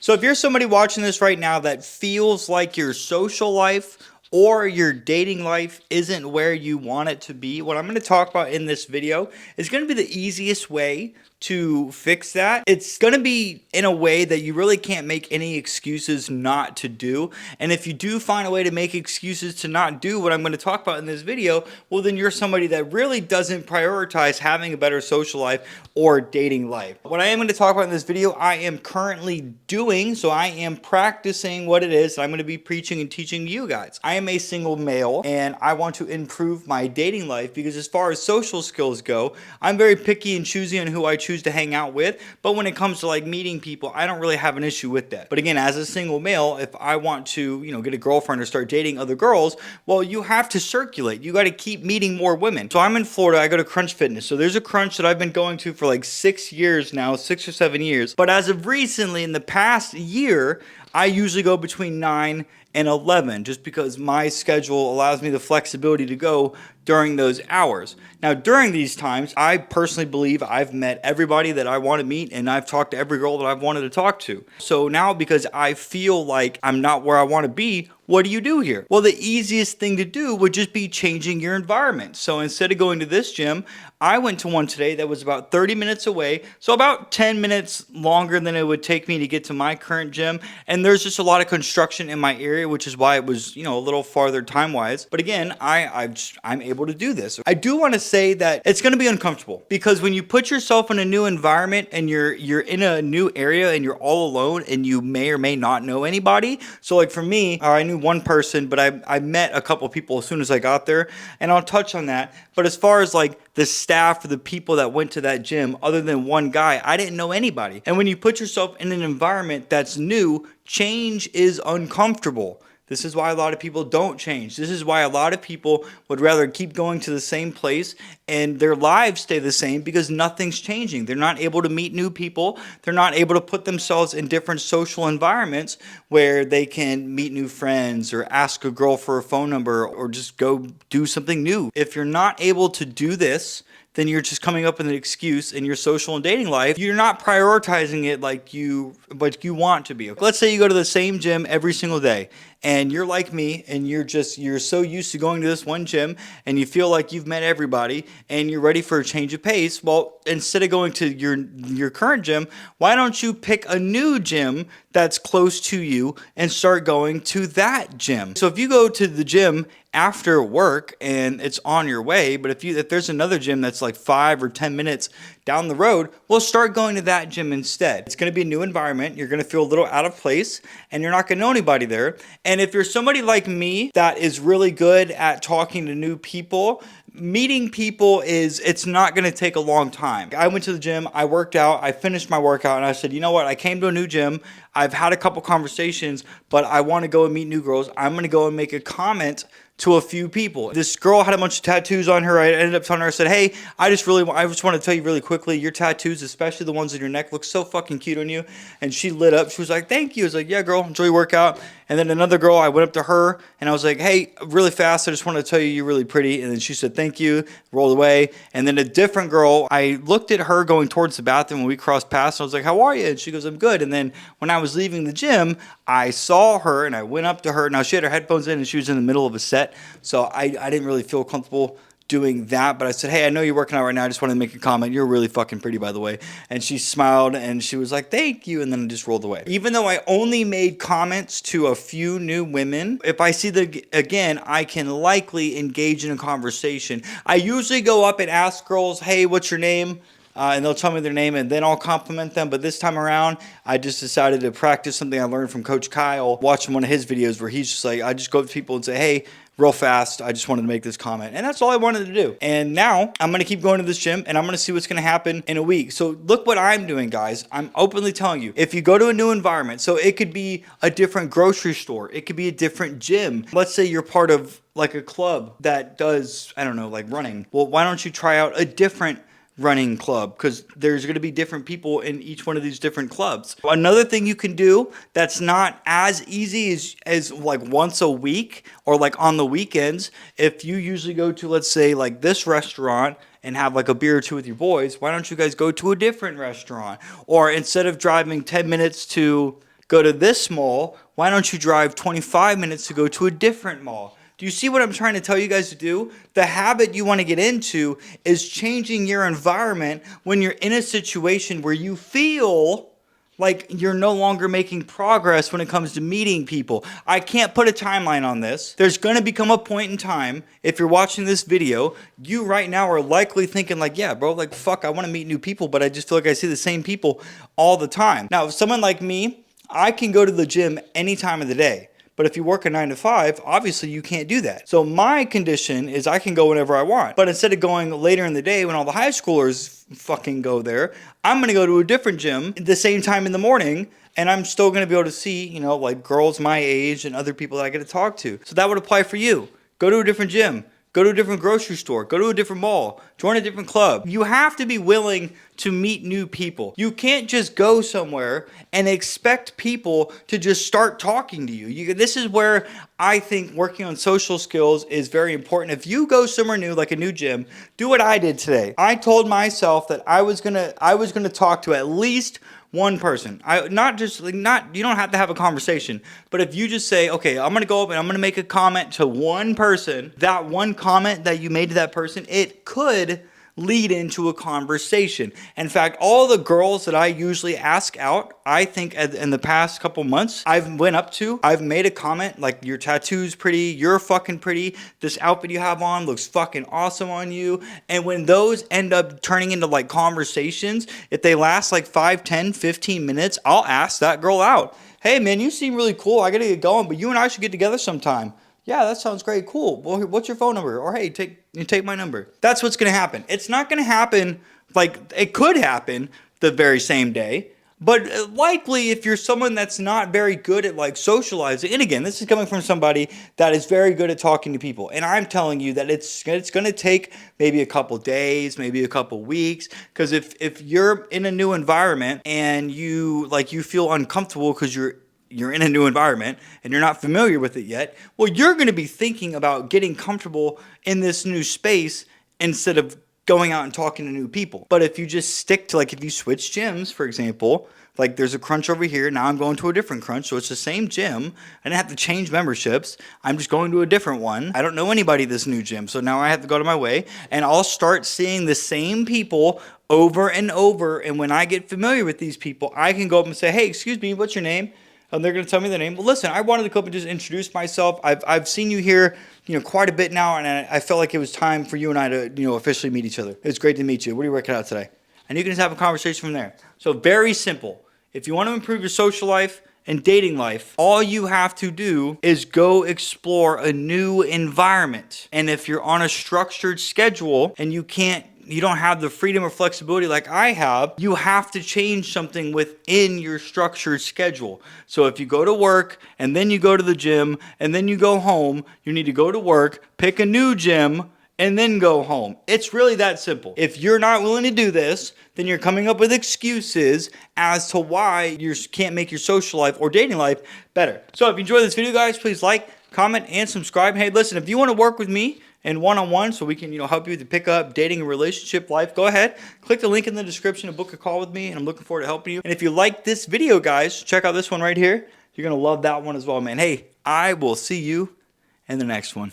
So if you're somebody watching this right now that feels like your social life or your dating life isn't where you want it to be, what I'm going to talk about in this video is going to be the easiest way to fix that. It's going to be in a way that you really can't make any excuses not to do. And if you do find a way to make excuses to not do what I'm going to talk about in this video, well, then you're somebody that really doesn't prioritize having a better social life or dating life. What I am going to talk about in this video, I am currently doing, so I am practicing what it is that I'm going to be preaching and teaching you guys. I am a single male and I want to improve my dating life because as far as social skills go, I'm very picky and choosy on who I choose to hang out with, but when it comes to like meeting people, I don't really have an issue with that. But again, as a single male, if I want to, get a girlfriend or start dating other girls, well, you have to circulate. You got to keep meeting more women. So I'm in Florida, I go to Crunch Fitness. So there's a Crunch that I've been going to for like 6 years now, 6 or 7 years. But as of recently, in the past year, I usually go between 9 and 11 just because my schedule allows me the flexibility to go during those hours. Now, during these times, I personally believe I've met everybody that I want to meet and I've talked to every girl that I've wanted to talk to. So now, because I feel like I'm not where I want to be, what do you do here? Well, the easiest thing to do would just be changing your environment. So instead of going to this gym, I went to one today that was about 30 minutes away, so about 10 minutes longer than it would take me to get to my current gym. And there's just a lot of construction in my area, which is why it was, a little farther time-wise. But again, I'm able to do this. I do want to say that it's going to be uncomfortable because when you put yourself in a new environment and you're in a new area and you're all alone and you may or may not know anybody. So like for me, I knew one person, but I met a couple people as soon as I got there, and I'll touch on that. But as far as like the staff or the people that went to that gym, other than one guy, I didn't know anybody. And when you put yourself in an environment that's new, change is uncomfortable. This is why a lot of people don't change. This is why a lot of people would rather keep going to the same place and their lives stay the same because nothing's changing. They're not able to meet new people. They're not able to put themselves in different social environments where they can meet new friends or ask a girl for a phone number or just go do something new. If you're not able to do this, then you're just coming up with an excuse in your social and dating life. You're not prioritizing it like you want to be. Let's say you go to the same gym every single day and you're like me and you're so used to going to this one gym and you feel like you've met everybody and you're ready for a change of pace. Well, instead of going to your current gym, why don't you pick a new gym that's close to you and start going to that gym? So if you go to the gym after work and it's on your way, but if there's another gym that's like 5 or 10 minutes down the road, we'll start going to that gym instead. It's going to be a new environment. You're going to feel a little out of place and you're not going to know anybody there. And if you're somebody like me that is really good at talking to new people, meeting people it's not going to take a long time. I went to the gym, I worked out, I finished my workout, and I said, you know what? I came to a new gym. I've had a couple conversations, but I want to go and meet new girls. I'm going to go and make a comment to a few people. This girl had a bunch of tattoos on her. I ended up telling her, I said, hey, I just want to tell you really quickly, your tattoos, especially the ones on your neck, look so fucking cute on you. And she lit up. She was like, thank you. I was like, yeah, girl, enjoy your workout. And then another girl, I went up to her and I was like, hey, really fast, I just want to tell you you're really pretty. And then she said, thank you, rolled away. And then a different girl, I looked at her going towards the bathroom when we crossed paths. And I was like, how are you? And she goes, I'm good. And then when I was leaving the gym, I saw her and I went up to her. Now she had her headphones in and she was in the middle of a set. So I didn't really feel comfortable doing that, but I said, hey, I know you're working out right now. I just wanted to make a comment. You're really fucking pretty, by the way. And she smiled and she was like, thank you. And then I just rolled away. Even though I only made comments to a few new women, if I see them again, I can likely engage in a conversation. I usually go up and ask girls, hey, what's your name? And they'll tell me their name and then I'll compliment them. But this time around, I just decided to practice something I learned from Coach Kyle, watching one of his videos where he's just like, I just go up to people and say, hey, real fast, I just wanted to make this comment. And that's all I wanted to do. And now I'm going to keep going to this gym and I'm going to see what's going to happen in a week. So look what I'm doing, guys. I'm openly telling you, if you go to a new environment, so it could be a different grocery store, it could be a different gym. Let's say you're part of like a club that does, I don't know, like running. Well, why don't you try out a different running club, because there's going to be different people in each one of these different clubs. Another thing you can do that's not as easy as like once a week or like on the weekends, if you usually go to, let's say, like this restaurant and have like a beer or two with your boys, why don't you guys go to a different restaurant? Or instead of driving 10 minutes to go to this mall? Why don't you drive 25 minutes to go to a different mall? Do you see what I'm trying to tell you guys to do? The habit you want to get into is changing your environment when you're in a situation where you feel like you're no longer making progress when it comes to meeting people. I can't put a timeline on this. There's going to become a point in time, if you're watching this video, you right now are likely thinking like, yeah, bro, like, fuck, I want to meet new people, but I just feel like I see the same people all the time. Now, if someone like me, I can go to the gym any time of the day. But if you work a 9 to 5, obviously you can't do that. So my condition is I can go whenever I want. But instead of going later in the day when all the high schoolers fucking go there, I'm going to go to a different gym at the same time in the morning. And I'm still going to be able to see, you know, like girls my age and other people that I get to talk to. So that would apply for you. Go to a different gym. Go to a different grocery store. Go to a different mall. Join a different club. You have to be willing to meet new people. You can't just go somewhere and expect people to just start talking to you. This is where I think working on social skills is very important. If you go somewhere new, like a new gym, do what I did today. I told myself that I was gonna talk to at least one person. You don't have to have a conversation, but if you just say, okay, I'm gonna go up and I'm gonna make a comment to one person, that one comment that you made to that person, it could lead into a conversation. In fact, all the girls that I usually ask out, I think in the past couple months, I've made a comment like, your tattoo's pretty, you're fucking pretty, this outfit you have on looks fucking awesome on you. And when those end up turning into like conversations, if they last like 5, 10, 15 minutes, I'll ask that girl out. Hey man, you seem really cool. I gotta get going, but you and I should get together sometime. Yeah, that sounds great. Cool. Well, what's your phone number? Or hey, take my number. That's what's going to happen. It's not going to happen like it could happen the very same day. But likely if you're someone that's not very good at like socializing, and again, this is coming from somebody that is very good at talking to people. And I'm telling you that it's going to take maybe a couple days, maybe a couple weeks. Because if you're in a new environment and you feel uncomfortable because you're in a new environment and you're not familiar with it yet, well, you're going to be thinking about getting comfortable in this new space instead of going out and talking to new people. But if you just stick to, like, if you switch gyms, for example, like there's a Crunch over here, now I'm going to a different Crunch, so it's the same gym. I didn't have to change memberships. I'm just going to a different one. I don't know anybody at this new gym, so now I have to go to my way, and I'll start seeing the same people over and over, and when I get familiar with these people, I can go up and say, hey, excuse me, what's your name? And they're going to tell me their name. Well, listen, I wanted to come up and just introduce myself. I've seen you here, quite a bit now, and I felt like it was time for you and I to, officially meet each other. It's great to meet you. What are you working out today? And you can just have a conversation from there. So very simple. If you want to improve your social life and dating life, all you have to do is go explore a new environment. And if you're on a structured schedule and you don't have the freedom or flexibility like I have, you have to change something within your structured schedule. So if you go to work and then you go to the gym and then you go home, you need to go to work, pick a new gym, and then go home. It's really that simple. If you're not willing to do this, then you're coming up with excuses as to why you can't make your social life or dating life better. So if you enjoyed this video, guys, please like, comment, and subscribe. Hey, listen, if you want to work with me and one-on-one so we can help you to pick up dating and relationship life, go ahead, click the link in the description to book a call with me, and I'm looking forward to helping you. And if you like this video, guys, check out this one right here. You're going to love that one as well, man. Hey, I will see you in the next one.